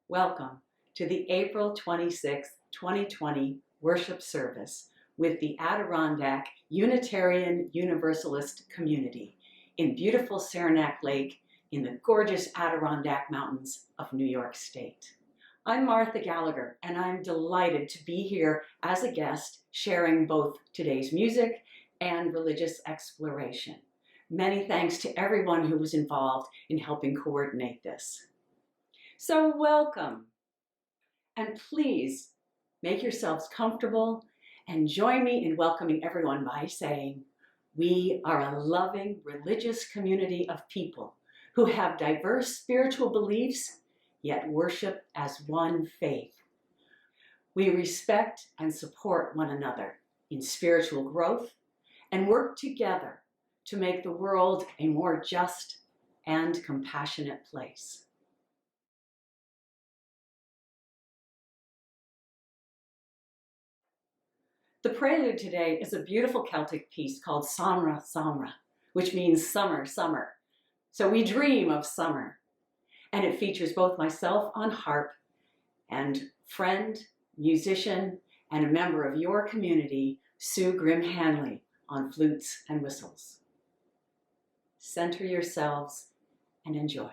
Welcome to the April 26, 2020 worship service with the Adirondack Unitarian Universalist community in beautiful Saranac Lake in the gorgeous Adirondack Mountains of New York State. I'm Martha Gallagher, and I'm delighted to be here as a guest sharing both today's music and religious exploration. Many thanks to everyone who was involved in helping coordinate this. So welcome, and please make yourselves comfortable and join me in welcoming everyone by saying, we are a loving religious community of people who have diverse spiritual beliefs, yet worship as one faith. We respect and support one another in spiritual growth and work together to make the world a more just and compassionate place. The prelude today is a beautiful Celtic piece called Samra Samra, which means summer, summer. So we dream of summer. And it features both myself on harp and friend, musician, and a member of your community, Sue Grimm-Hanley, on flutes and whistles. Center yourselves and enjoy.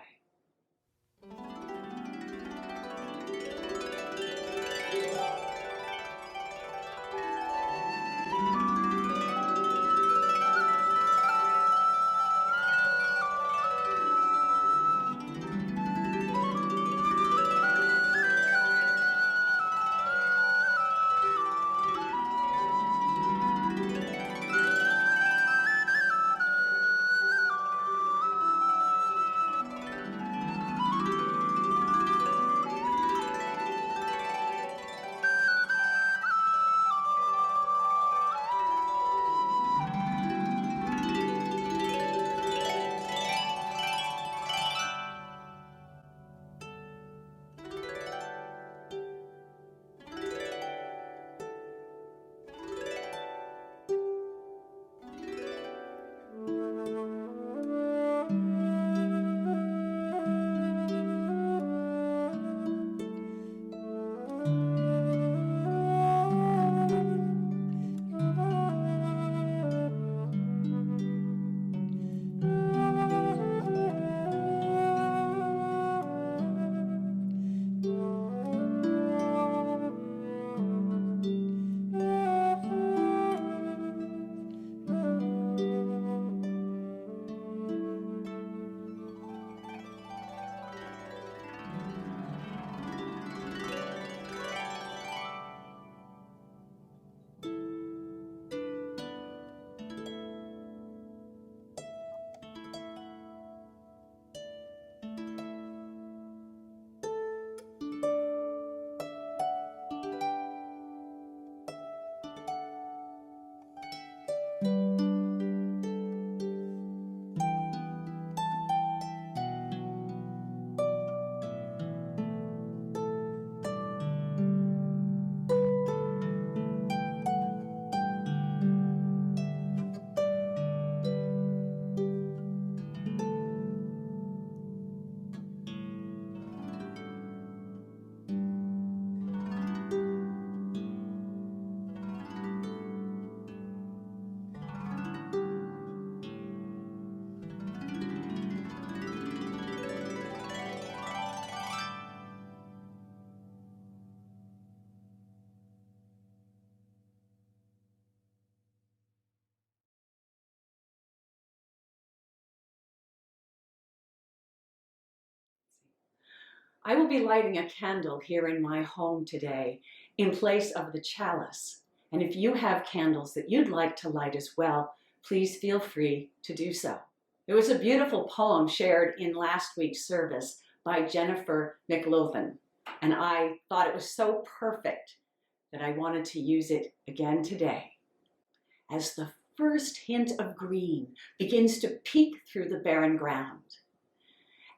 I will be lighting a candle here in my home today in place of the chalice. And if you have candles that you'd like to light as well, please feel free to do so. There was a beautiful poem shared in last week's service by Jennifer McLaughlin, and I thought it was so perfect that I wanted to use it again today. As the first hint of green begins to peek through the barren ground,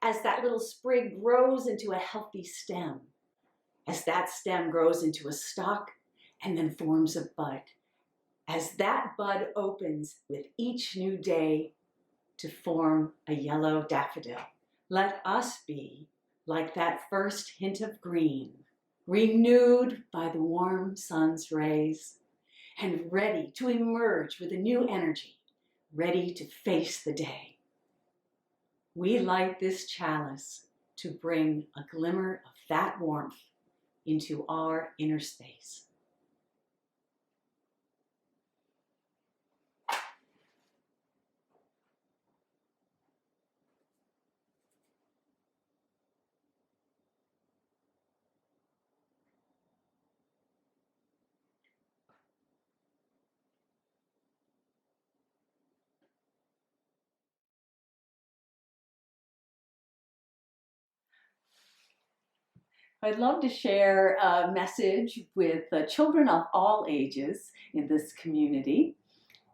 as that little sprig grows into a healthy stem, as that stem grows into a stalk and then forms a bud, as that bud opens with each new day to form a yellow daffodil, let us be like that first hint of green, renewed by the warm sun's rays, and ready to emerge with a new energy, ready to face the day. We light this chalice to bring a glimmer of that warmth into our inner space. I'd love to share a message with children of all ages in this community.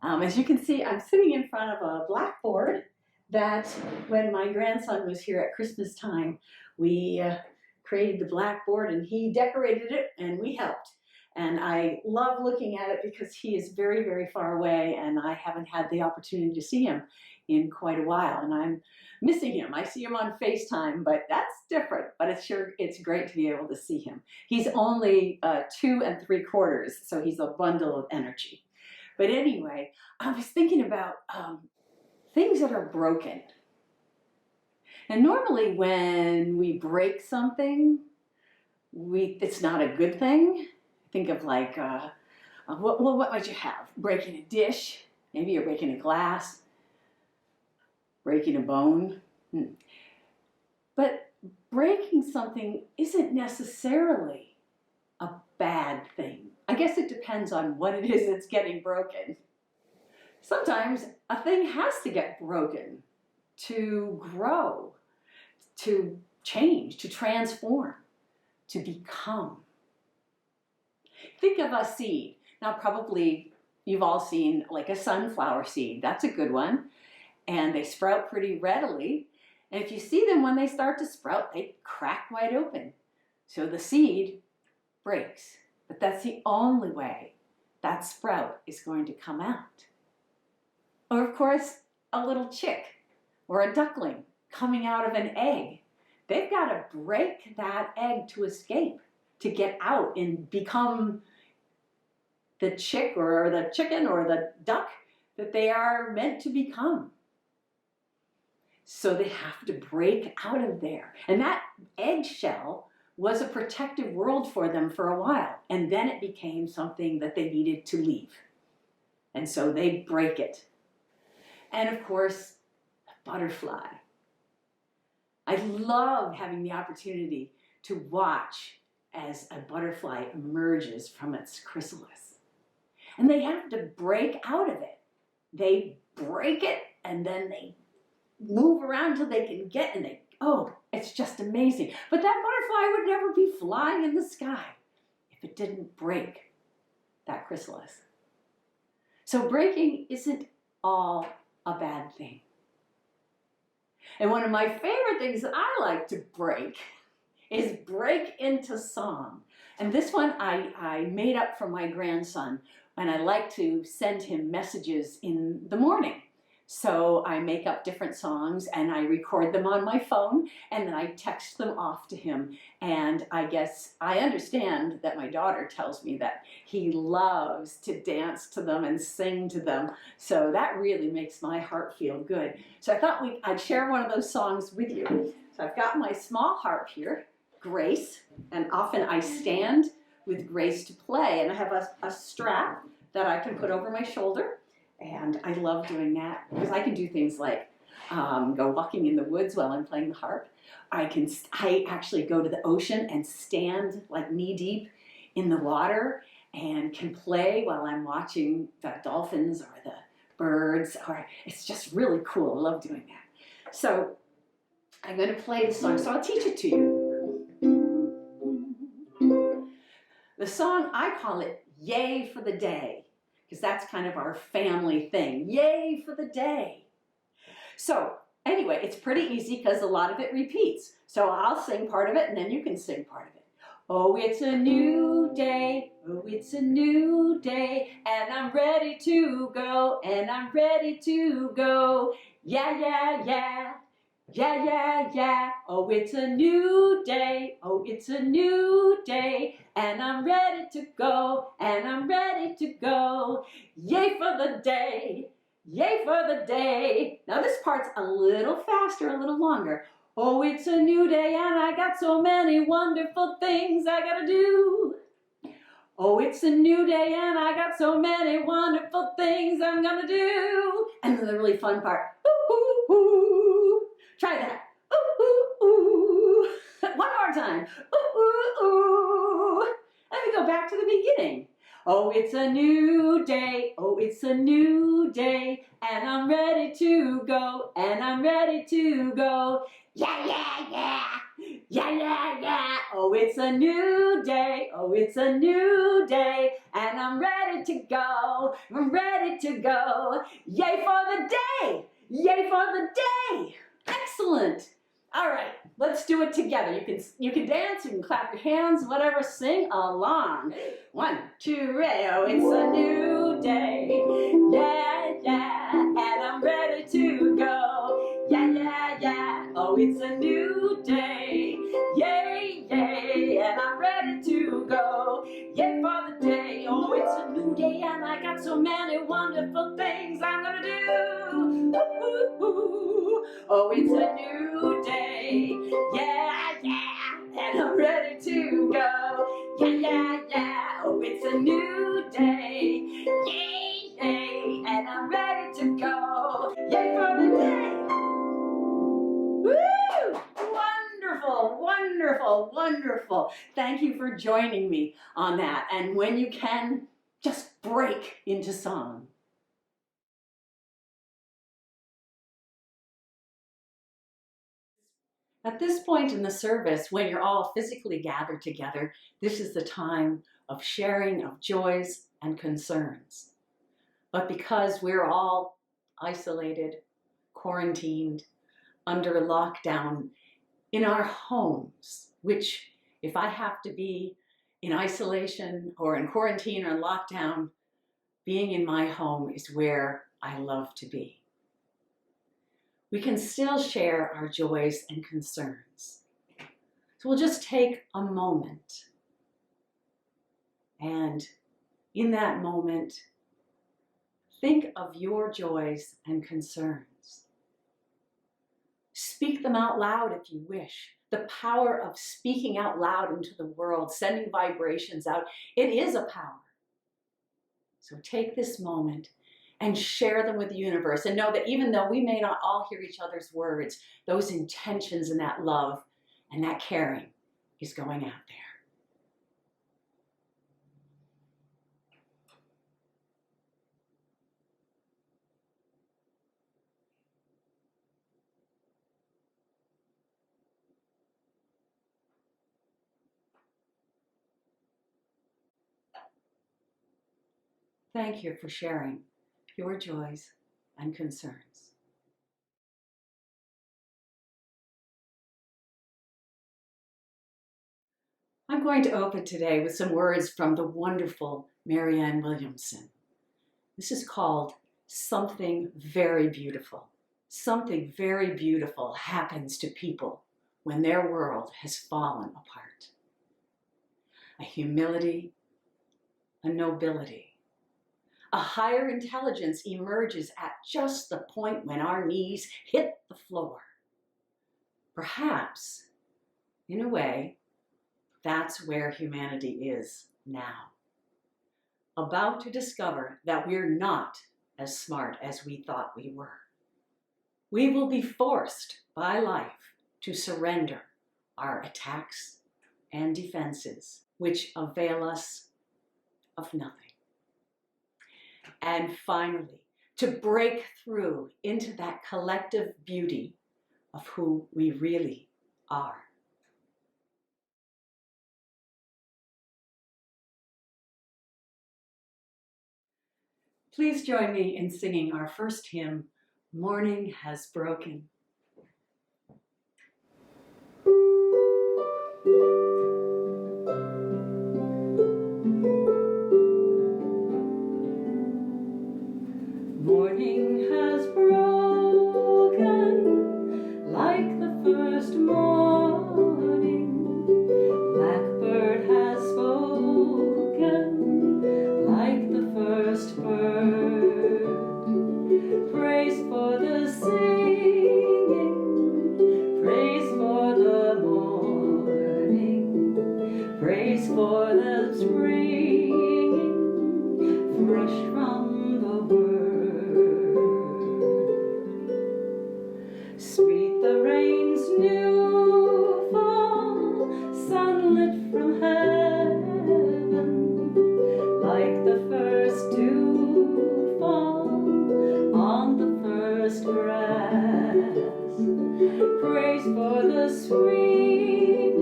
As you can see, I'm sitting in front of a blackboard that when my grandson was here at Christmas time, we created the blackboard and he decorated it and we helped. And I love looking at it because he is very, very far away and I haven't had the opportunity to see him in quite a while. And I'm missing him. I see him on FaceTime, but that's different. But it's great to be able to see him. He's only 2 3/4, so he's a bundle of energy. But anyway, I was thinking about things that are broken. And normally when we break something, it's not a good thing. Think of like, what might you have? Breaking a dish, maybe you're breaking a glass, breaking a bone. But breaking something isn't necessarily a bad thing. I guess it depends on what it is that's getting broken. Sometimes a thing has to get broken to grow, to change, to transform, to become. Think of a seed. Now probably you've all seen like a sunflower seed. That's a good one. And they sprout pretty readily. And if you see them when they start to sprout, they crack wide open. So the seed breaks. But that's the only way that sprout is going to come out. Or of course, a little chick or a duckling coming out of an egg. They've got to break that egg to escape, to get out and become the chick or the chicken or the duck that they are meant to become. So they have to break out of there. And that eggshell was a protective world for them for a while. And then it became something that they needed to leave. And so they break it. And of course, the butterfly. I love having the opportunity to watch as a butterfly emerges from its chrysalis. And they have to break out of it. They break it and then they move around till they can get, and it's just amazing. But that butterfly would never be flying in the sky if it didn't break that chrysalis. So breaking isn't all a bad thing. And one of my favorite things that I like to break is break into song. And this one I made up for my grandson, and I like to send him messages in the morning. So I make up different songs and I record them on my phone and then I text them off to him. And I guess I understand that my daughter tells me that he loves to dance to them and sing to them. So that really makes my heart feel good. So I thought I'd share one of those songs with you. So I've got my small harp here, Grace, and often I stand with Grace to play. And I have a strap that I can put over my shoulder. And I love doing that because I can do things like go walking in the woods while I'm playing the harp. I actually go to the ocean and stand like knee deep in the water and can play while I'm watching the dolphins or the birds. Or it's just really cool. I love doing that. So I'm going to play the song. So I'll teach it to you. The song, I call it Yay for the Day, because that's kind of our family thing. Yay for the day. So anyway, it's pretty easy because a lot of it repeats. So I'll sing part of it and then you can sing part of it. Oh, it's a new day. Oh, it's a new day. And I'm ready to go. And I'm ready to go. Yeah, yeah, yeah. Yeah, yeah, yeah. Oh, it's a new day. Oh, it's a new day. And I'm ready to go. And I'm ready to go. Yay for the day. Yay for the day. Now this part's a little faster, a little longer. Oh, it's a new day and I got so many wonderful things I gotta do. Oh, it's a new day and I got so many wonderful things I'm gonna do. And then the really fun part. Ooh, ooh, ooh. Try that. Ooh, ooh, ooh. One more time. Ooh, ooh, ooh. Let me go back to the beginning. Oh, it's a new day. Oh, it's a new day. And I'm ready to go. And I'm ready to go. Yeah, yeah, yeah. Yeah, yeah, yeah. Oh, it's a new day. Oh, it's a new day. And I'm ready to go. I'm ready to go. Yay for the day. Yay for the day. Excellent. All right, let's do it together. You can dance, you can clap your hands, whatever, sing along. 1, 2, ready. Oh, it's a new day. Yeah, yeah, and I'm ready to go. Yeah, yeah, yeah. Oh, it's a new day. Yay, yay, and I'm ready to go. Yay for the day. Oh, it's a new day, and I got so many wonderful things I'm gonna do. Ooh, ooh, ooh. Oh, it's a new day. Yeah, yeah, and I'm ready to go. Yeah, yeah, yeah. Oh, it's a new day. Yay, yay, and I'm ready to go. Yay for the day. Woo! Wonderful, wonderful, wonderful. Thank you for joining me on that. And when you can, just break into song. At this point in the service, when you're all physically gathered together, this is the time of sharing of joys and concerns. But because we're all isolated, quarantined, under lockdown in our homes, which if I have to be in isolation or in quarantine or lockdown, being in my home is where I love to be. We can still share our joys and concerns. So we'll just take a moment, and in that moment, think of your joys and concerns. Speak them out loud if you wish. The power of speaking out loud into the world, sending vibrations out, it is a power. So take this moment and share them with the universe, and know that even though we may not all hear each other's words, those intentions and that love and that caring is going out there. Thank you for sharing your joys and concerns. I'm going to open today with some words from the wonderful Marianne Williamson. This is called Something Very Beautiful. Something very beautiful happens to people when their world has fallen apart. A humility, a nobility, a higher intelligence emerges at just the point when our knees hit the floor. Perhaps, in a way, that's where humanity is now. About to discover that we're not as smart as we thought we were. We will be forced by life to surrender our attacks and defenses, which avail us of nothing. And finally, to break through into that collective beauty of who we really are. Please join me in singing our first hymn, Morning Has Broken. Morning has broken like the first morning. Blackbird has spoken like the first bird. Praise for the singing, praise for the morning, praise for the springing, fresh from the word. Sweet the rain's new fall, sunlit from heaven, like the first dew fall on the first grass. Praise for the sweetness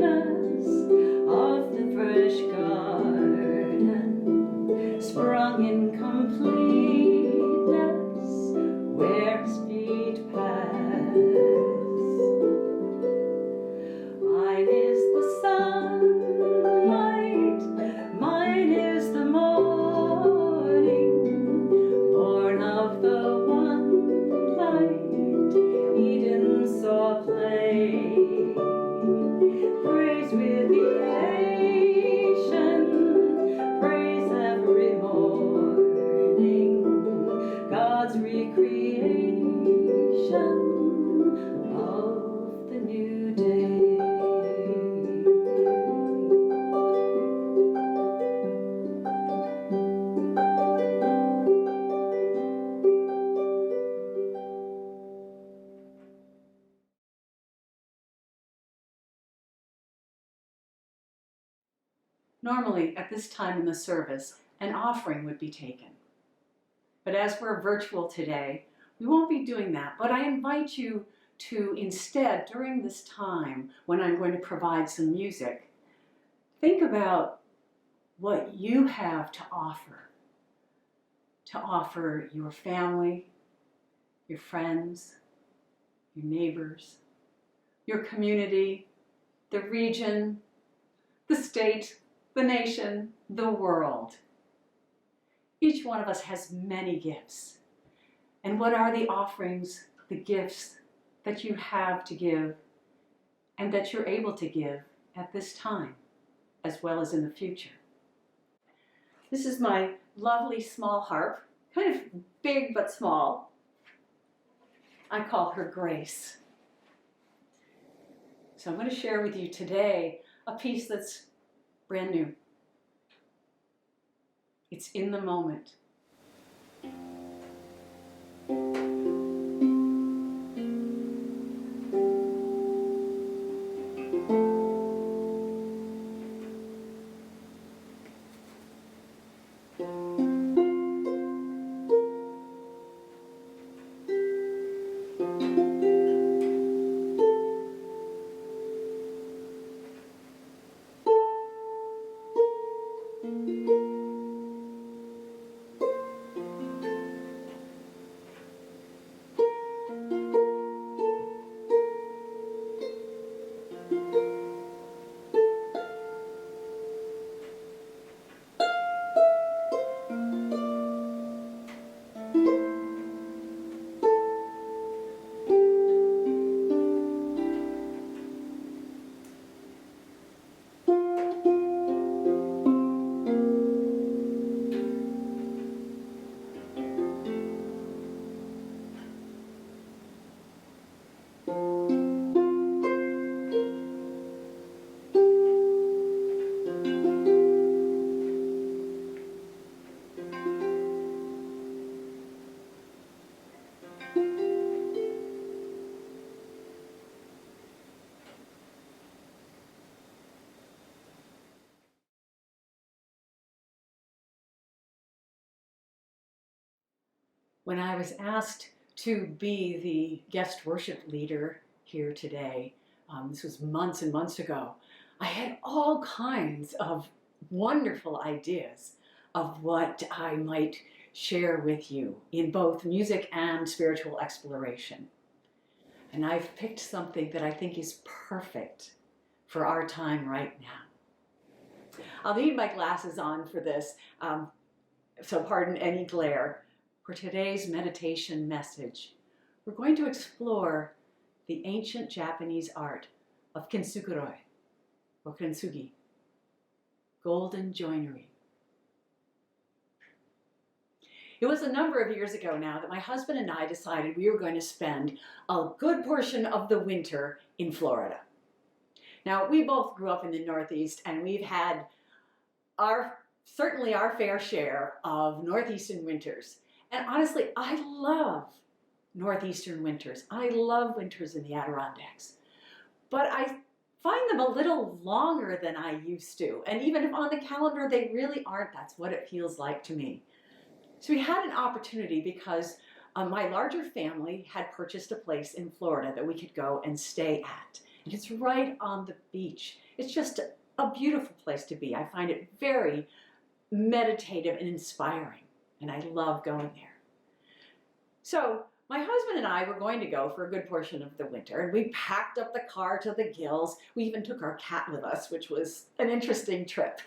of the fresh garden, sprung in completeness where his feet pass. Mine is the sunlight, mine is the morning, born of the one light Eden saw play. Praise with elation, praise every morning, God's recreation of the new day. Normally, at this time in the service, an offering would be taken. But as we're virtual today, we won't be doing that. But I invite you to instead, during this time when I'm going to provide some music, think about what you have to offer your family, your friends, your neighbors, your community, the region, the state, the nation, the world. Each one of us has many gifts. And what are the offerings, the gifts that you have to give and that you're able to give at this time, as well as in the future? This is my lovely small harp, kind of big but small. I call her Grace. So I'm going to share with you today a piece that's brand new. It's in the moment. When I was asked to be the guest worship leader here today, this was months and months ago, I had all kinds of wonderful ideas of what I might share with you in both music and spiritual exploration. And I've picked something that I think is perfect for our time right now. I'll need my glasses on for this, so pardon any glare. For today's meditation message, we're going to explore the ancient Japanese art of kintsugi, or kintsugi, golden joinery. It was a number of years ago now that my husband and I decided we were going to spend a good portion of the winter in Florida. Now, we both grew up in the Northeast, and we've had certainly our fair share of Northeastern winters. And honestly, I love Northeastern winters. I love winters in the Adirondacks. But I find them a little longer than I used to. And even if on the calendar they really aren't, that's what it feels like to me. So we had an opportunity because my larger family had purchased a place in Florida that we could go and stay at. And it's right on the beach. It's just a beautiful place to be. I find it very meditative and inspiring, and I love going there. So my husband and I were going to go for a good portion of the winter, and we packed up the car to the gills. We even took our cat with us, which was an interesting trip.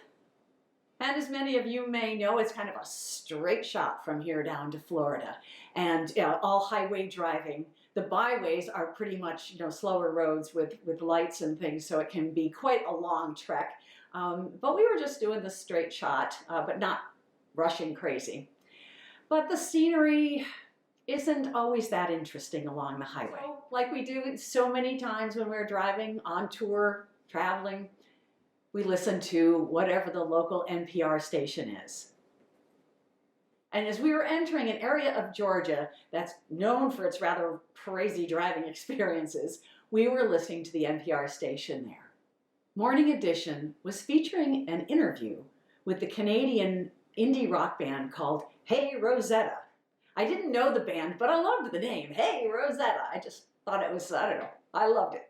And as many of you may know, it's kind of a straight shot from here down to Florida, and all highway driving. The byways are pretty much slower roads with lights and things, so it can be quite a long trek. But we were just doing the straight shot, but not rushing crazy. But the scenery isn't always that interesting along the highway. Like we do so many times when we're driving on tour, traveling, we listen to whatever the local NPR station is. And as we were entering an area of Georgia that's known for its rather crazy driving experiences, we were listening to the NPR station there. Morning Edition was featuring an interview with the Canadian indie rock band called Hey Rosetta. I didn't know the band, but I loved the name, Hey Rosetta. I just thought it was, I don't know, I loved it.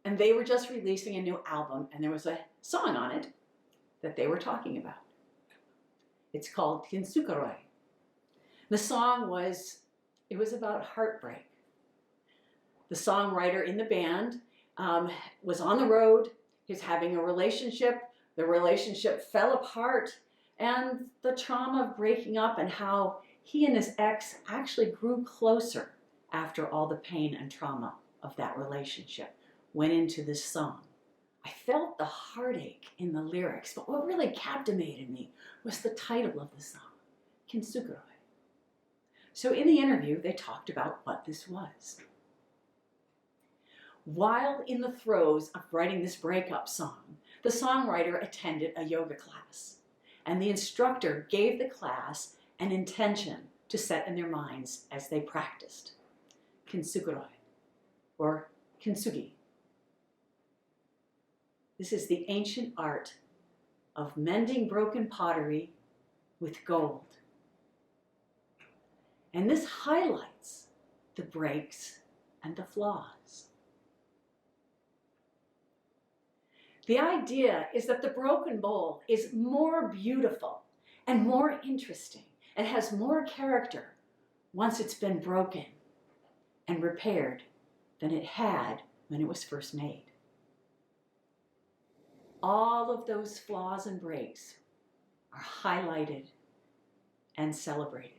And they were just releasing a new album, and there was a song on it that they were talking about. It's called Kintsugi. The song was about heartbreak. The songwriter in the band was on the road. He was having a relationship. The relationship fell apart, and the trauma of breaking up and how he and his ex actually grew closer after all the pain and trauma of that relationship went into this song. I felt the heartache in the lyrics, but what really captivated me was the title of the song, Kintsugi. So in the interview, they talked about what this was. While in the throes of writing this breakup song, the songwriter attended a yoga class, and the instructor gave the class an intention to set in their minds as they practiced. Kintsugi, or kintsugi. This is the ancient art of mending broken pottery with gold. And this highlights the breaks and the flaws. The idea is that the broken bowl is more beautiful and more interesting and has more character once it's been broken and repaired than it had when it was first made. All of those flaws and breaks are highlighted and celebrated.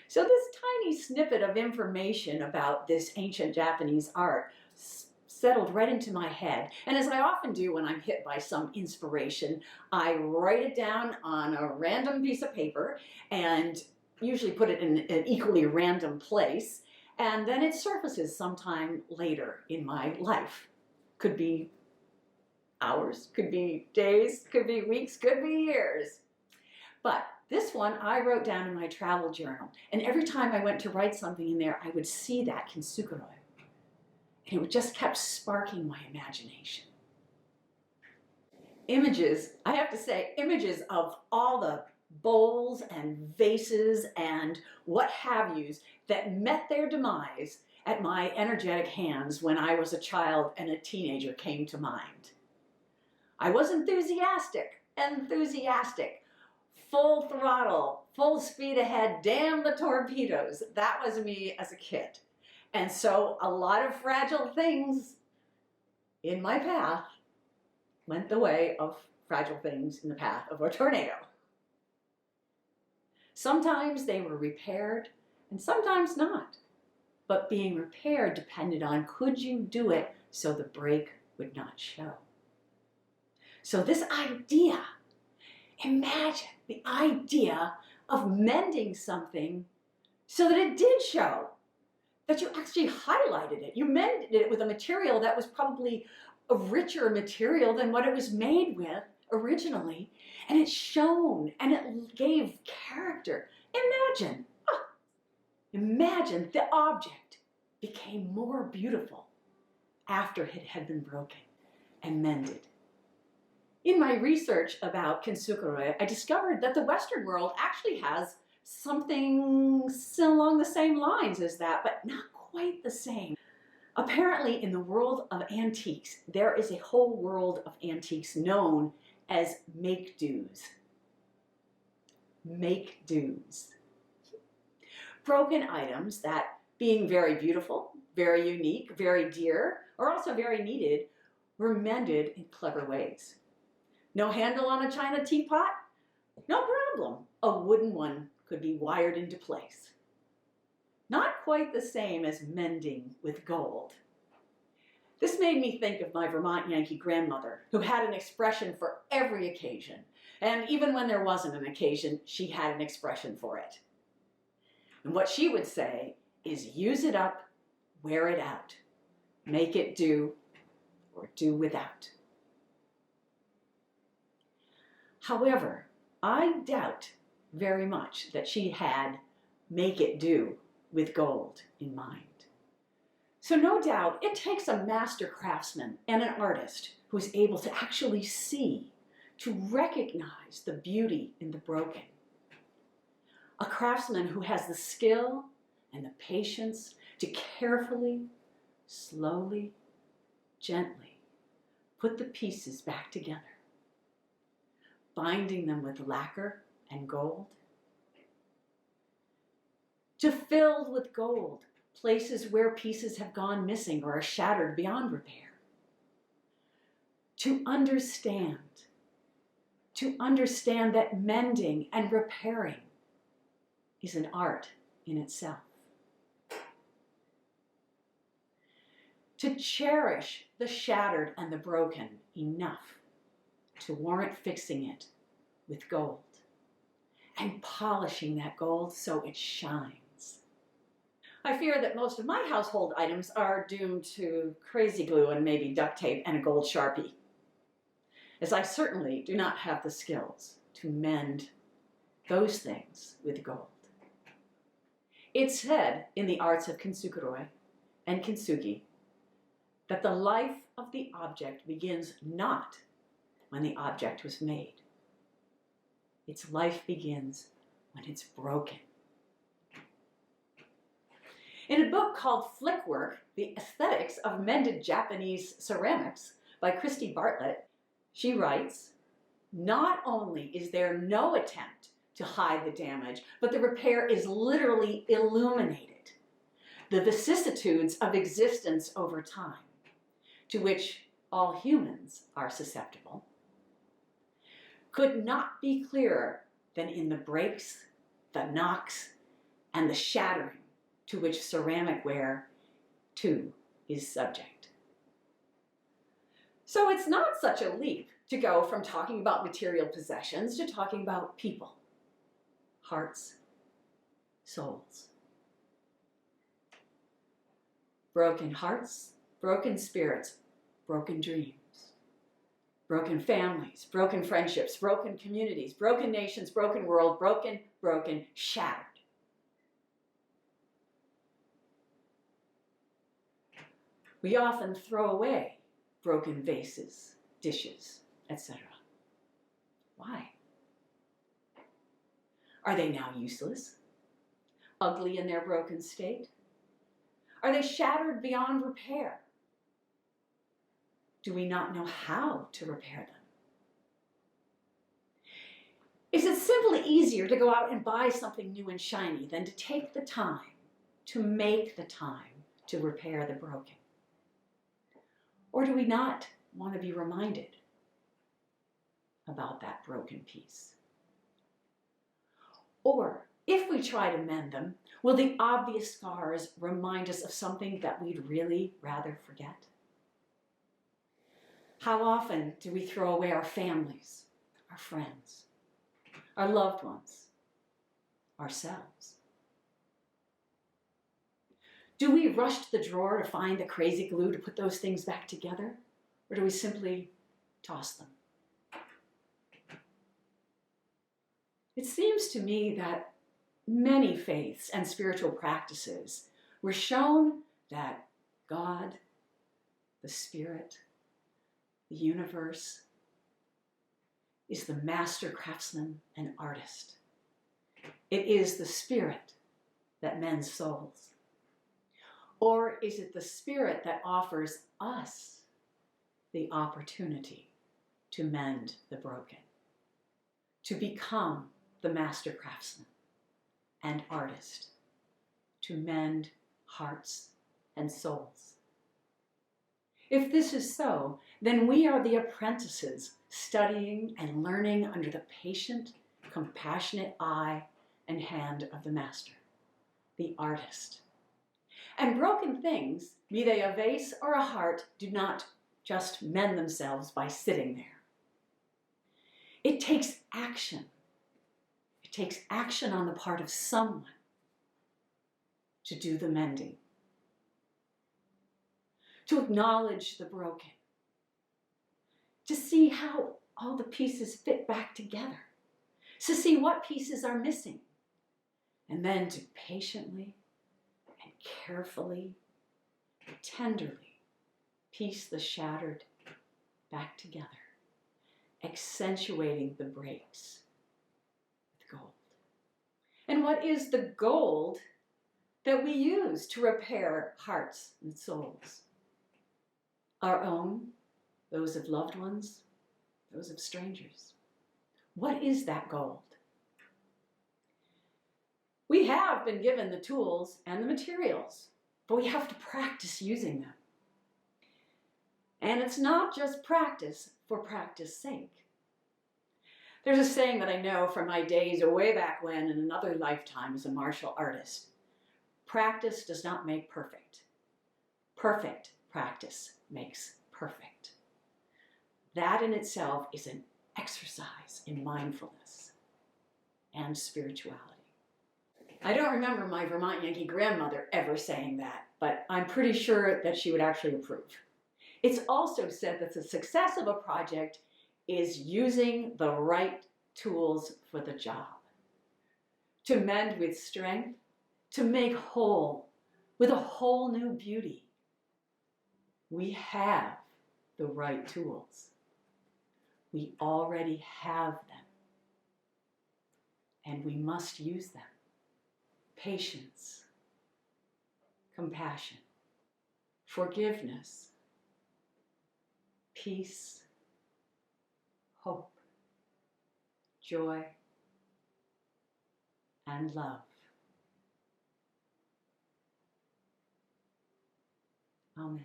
So this tiny snippet of information about this ancient Japanese art settled right into my head. And as I often do when I'm hit by some inspiration, I write it down on a random piece of paper and usually put it in an equally random place. And then it surfaces sometime later in my life. Could be hours, could be days, could be weeks, could be years. But this one I wrote down in my travel journal. And every time I went to write something in there, I would see that kintsugi. And it just kept sparking my imagination. Images, I have to say, images of all the bowls and vases and what have yous that met their demise at my energetic hands when I was a child and a teenager came to mind. I was enthusiastic, full throttle, full speed ahead, damn the torpedoes. That was me as a kid. And so a lot of fragile things in my path went the way of fragile things in the path of a tornado. Sometimes they were repaired and sometimes not. But being repaired depended on, could you do it so the break would not show? So this idea, imagine the idea of mending something so that it did show, that you actually highlighted it. You mended it with a material that was probably a richer material than what it was made with originally, and it shone and it gave character. Imagine the object became more beautiful after it had been broken and mended. In my research about kintsugi, I discovered that the Western world actually has something along the same lines as that, but not quite the same. Apparently, in the world of antiques, there is a whole world of antiques known as make-dos. Make-dos. Broken items that, being very beautiful, very unique, very dear, or also very needed, were mended in clever ways. No handle on a china teapot? No problem. A wooden one could be wired into place. Not quite the same as mending with gold. This made me think of my Vermont Yankee grandmother, who had an expression for every occasion. And even when there wasn't an occasion, she had an expression for it. And what she would say is, use it up, wear it out. Make it do, or do without. However, I doubt very much that she had make it do with gold in mind. So no doubt it takes a master craftsman and an artist who is able to actually see, to recognize the beauty in the broken. A craftsman who has the skill and the patience to carefully, slowly, gently put the pieces back together, binding them with lacquer and gold, to fill with gold places where pieces have gone missing or are shattered beyond repair, to understand that mending and repairing is an art in itself. To cherish the shattered and the broken enough to warrant fixing it with gold and polishing that gold so it shines. I fear that most of my household items are doomed to crazy glue and maybe duct tape and a gold Sharpie, as I certainly do not have the skills to mend those things with gold. It's said in the arts of kintsugi and kintsugi that the life of the object begins not when the object was made. Its life begins when it's broken. In a book called Flickwork, The Aesthetics of Mended Japanese Ceramics by Christy Bartlett, she writes, not only is there no attempt to hide the damage, but the repair is literally illuminated. The vicissitudes of existence over time, to which all humans are susceptible, could not be clearer than in the breaks, the knocks, and the shattering to which ceramic ware, too, is subject. So it's not such a leap to go from talking about material possessions to talking about people, hearts, souls. Broken hearts, broken spirits, broken dreams. Broken families, broken friendships, broken communities, broken nations, broken world, broken, shattered. We often throw away broken vases, dishes, etc. Why? Are they now useless? Ugly in their broken state? Are they shattered beyond repair? Do we not know how to repair them? Is it simply easier to go out and buy something new and shiny than to take the time, to make the time to repair the broken? Or do we not want to be reminded about that broken piece? Or if we try to mend them, will the obvious scars remind us of something that we'd really rather forget? How often do we throw away our families, our friends, our loved ones, ourselves? Do we rush to the drawer to find the crazy glue to put those things back together? Or do we simply toss them? It seems to me that many faiths and spiritual practices were shown that God, the Spirit, the universe, is the master craftsman and artist. It is the Spirit that mends souls. Or is it the Spirit that offers us the opportunity to mend the broken, to become the master craftsman and artist, to mend hearts and souls? If this is so, then we are the apprentices studying and learning under the patient, compassionate eye and hand of the master, the artist. And broken things, be they a vase or a heart, do not just mend themselves by sitting there. It takes action. It takes action on the part of someone to do the mending, to acknowledge the broken, to see how all the pieces fit back together, to see what pieces are missing, and then to patiently and carefully, tenderly piece the shattered back together, accentuating the breaks with gold. And what is the gold that we use to repair hearts and souls? Our own, those of loved ones, those of strangers. What is that gold? We have been given the tools and the materials, but we have to practice using them. And it's not just practice for practice sake. There's a saying that I know from my days way back when in another lifetime as a martial artist. Practice does not make perfect. Perfect practice makes perfect. That in itself is an exercise in mindfulness and spirituality. I don't remember my Vermont Yankee grandmother ever saying that, but I'm pretty sure that she would actually approve. It's also said that the success of a project is using the right tools for the job. To mend with strength, to make whole with a whole new beauty. We have the right tools. We already have them. And we must use them. Patience, compassion, forgiveness, peace, hope, joy, and love. Amen.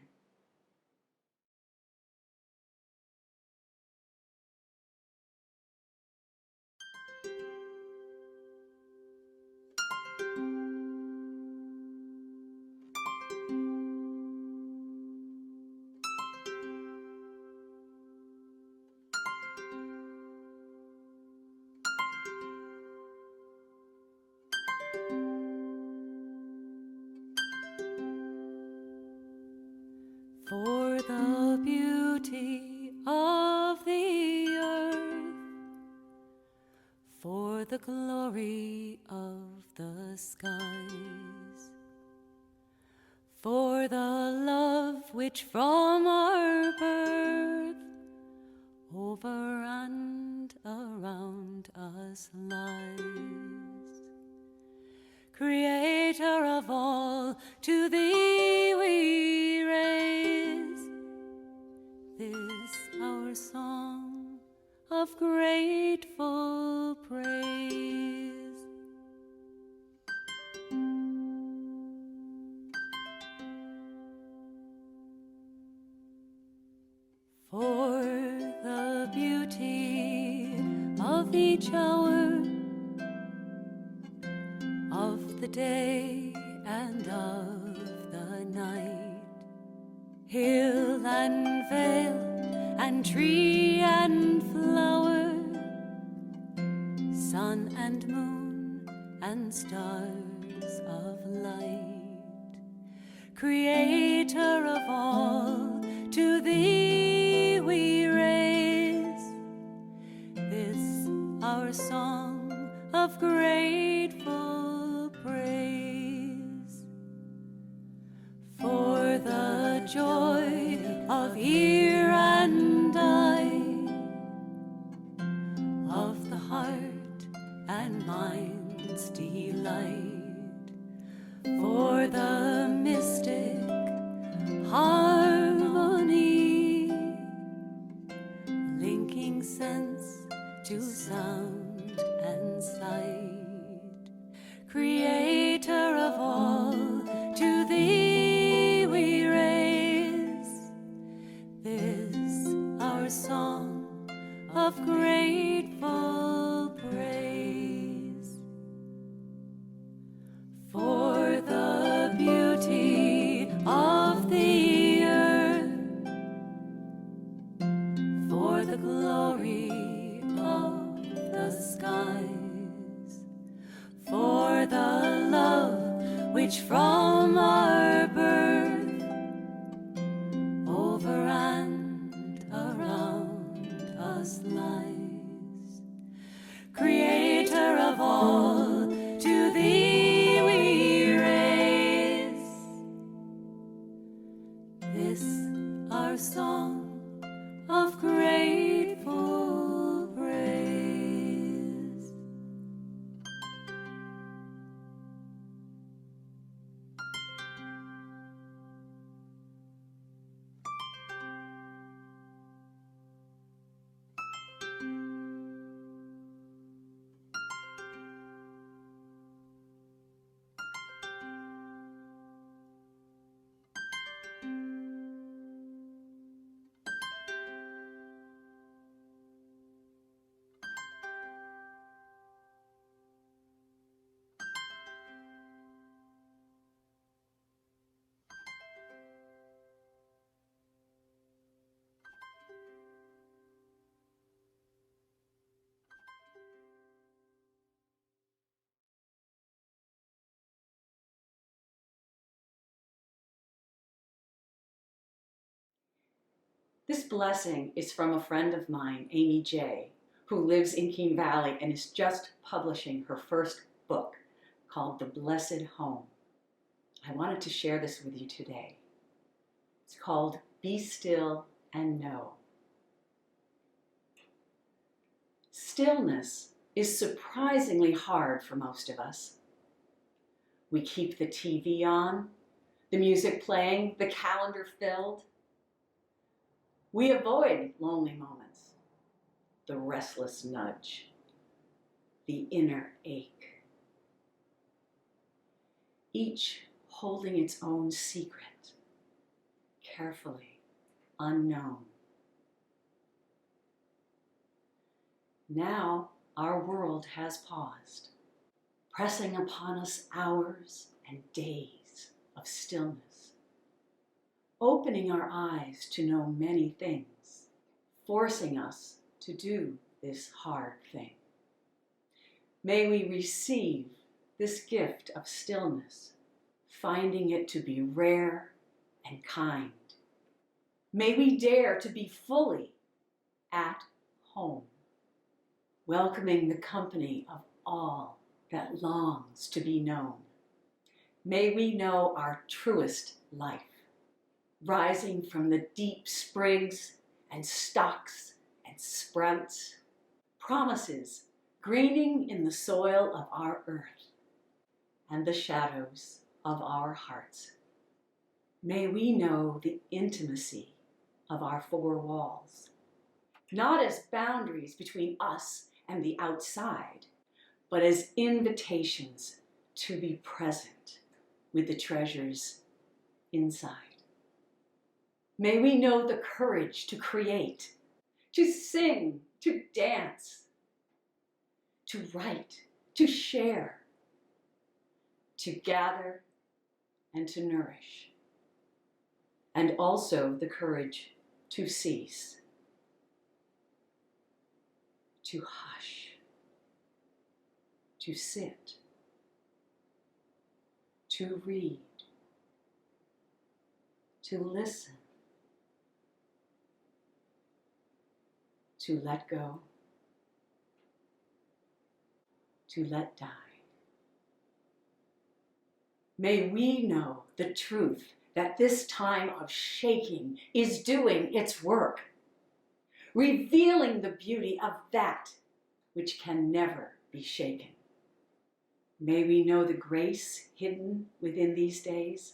For the beauty of the earth, for the glory of the skies, for the love which from our birth over and around us lies. Creator of all, to thee we raise this our song of grateful praise. For the beauty of each hour, of the day and of the night, hill and vale and tree and flower, sun and moon and stars of light, Creator of all, to thee we raise this our song of grateful praise. For the joy of ear and eye, of the heart and mind's delight, for the mystic harmony, linking sense to sound and sight, Creator of all, to thee we raise this our song of grateful praise. For the beauty of the earth, for the glory of the skies, for the love which from our birth over and around us lies, Creator of all, to thee we raise this our song of grateful praise. This blessing is from a friend of mine, Amy J., who lives in Keene Valley and is just publishing her first book called The Blessed Home. I wanted to share this with you today. It's called Be Still and Know. Stillness is surprisingly hard for most of us. We keep the TV on, the music playing, the calendar filled. We avoid lonely moments, the restless nudge, the inner ache, each holding its own secret, carefully unknown. Now our world has paused, pressing upon us hours and days of stillness, opening our eyes to know many things, forcing us to do this hard thing. May we receive this gift of stillness, finding it to be rare and kind. May we dare to be fully at home, welcoming the company of all that longs to be known. May we know our truest life, rising from the deep sprigs and stalks and sprouts, promises greening in the soil of our earth. and the shadows of our hearts. May we know the intimacy of our four walls, not as boundaries between us and the outside, but as invitations to be present with the treasures inside. May we know the courage to create, to sing, to dance, to write, to share, to gather and to nourish, and also the courage to cease, to hush, to sit, to read, to listen, to let go, to let die. May we know the truth that this time of shaking is doing its work, revealing the beauty of that which can never be shaken. May we know the grace hidden within these days.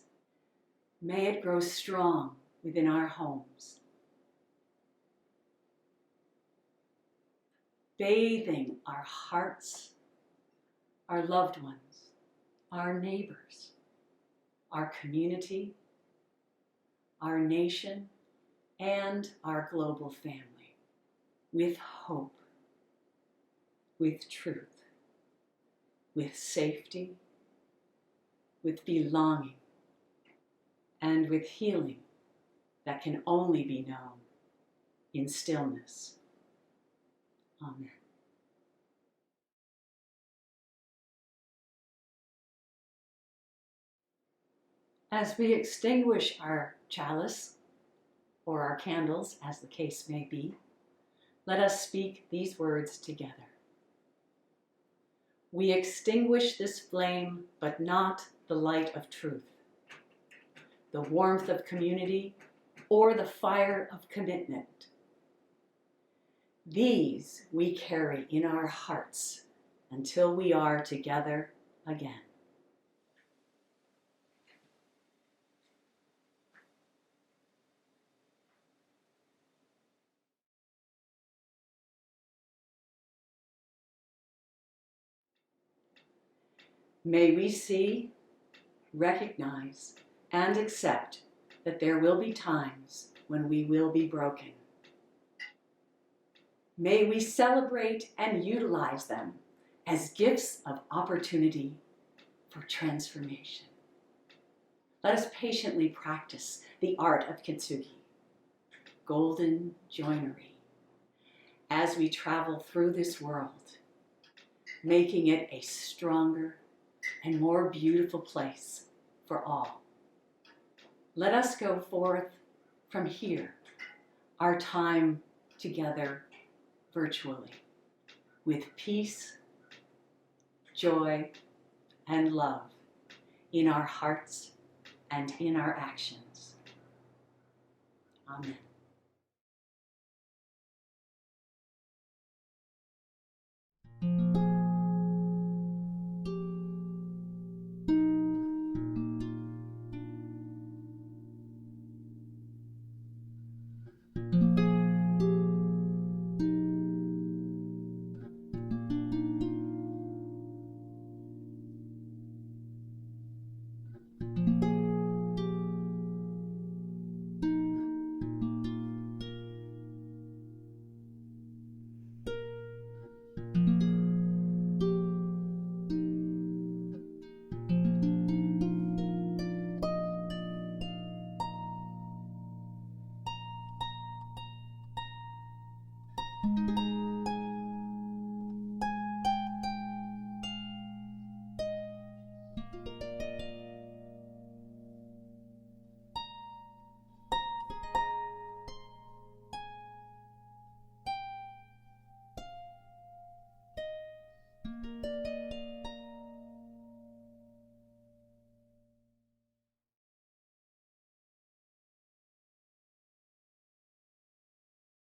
May it grow strong within our homes, bathing our hearts, our loved ones, our neighbors, our community, our nation, and our global family with hope, with truth, with safety, with belonging, and with healing that can only be known in stillness. Amen. As we extinguish our chalice, or our candles, as the case may be, let us speak these words together. We extinguish this flame, but not the light of truth, the warmth of community, or the fire of commitment. These we carry in our hearts until we are together again. May we see, recognize, and accept that there will be times when we will be broken. May we celebrate and utilize them as gifts of opportunity for transformation. Let us patiently practice the art of kintsugi, golden joinery, as we travel through this world, making it a stronger and more beautiful place for all. Let us go forth from here, our time together virtually, with peace, joy, and love in our hearts and in our actions. Amen.